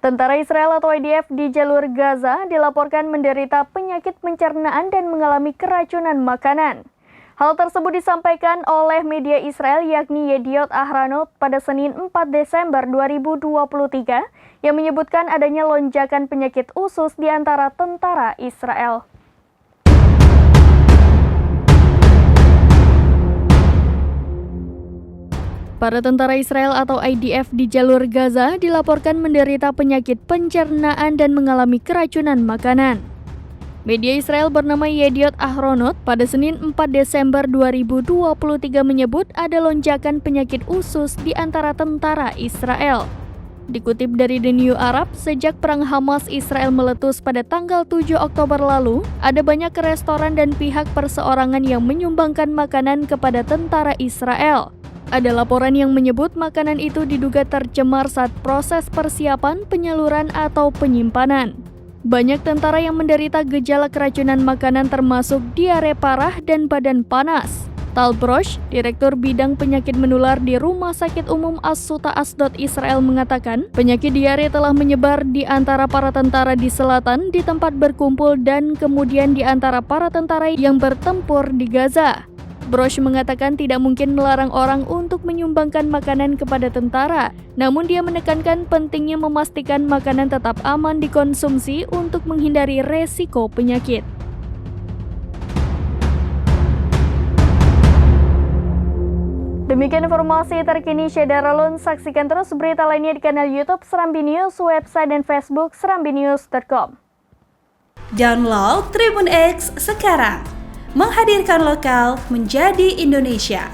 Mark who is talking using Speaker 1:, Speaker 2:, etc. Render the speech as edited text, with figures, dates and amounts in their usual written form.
Speaker 1: Tentara Israel atau IDF di jalur Gaza dilaporkan menderita penyakit pencernaan dan mengalami keracunan makanan. Hal tersebut disampaikan oleh media Israel yakni Yediot Ahronot pada Senin 4 Desember 2023 yang menyebutkan adanya lonjakan penyakit usus di antara tentara Israel. Para tentara Israel atau IDF di jalur Gaza dilaporkan menderita penyakit pencernaan dan mengalami keracunan makanan. Media Israel bernama Yediot Ahronot pada Senin 4 Desember 2023 menyebut ada lonjakan penyakit usus di antara tentara Israel. Dikutip dari The New Arab, sejak perang Hamas-Israel meletus pada tanggal 7 Oktober lalu, ada banyak restoran dan pihak perseorangan yang menyumbangkan makanan kepada tentara Israel. Ada laporan yang menyebut makanan itu diduga tercemar saat proses persiapan, penyaluran, atau penyimpanan. Banyak tentara yang menderita gejala keracunan makanan termasuk diare parah dan badan panas. Tal Brosh, Direktur Bidang Penyakit Menular di Rumah Sakit Umum As-Suta Asdod Israel mengatakan, penyakit diare telah menyebar di antara para tentara di selatan di tempat berkumpul dan kemudian di antara para tentara yang bertempur di Gaza. Brosh mengatakan tidak mungkin melarang orang untuk menyumbangkan makanan kepada tentara, namun dia menekankan pentingnya memastikan makanan tetap aman dikonsumsi untuk menghindari resiko penyakit. Demikian informasi terkini Syedaralun. Saksikan terus berita lainnya di kanal YouTube Serambi News, website dan Facebook serambinews.com.
Speaker 2: Download Tribun X sekarang. Menghadirkan lokal menjadi Indonesia.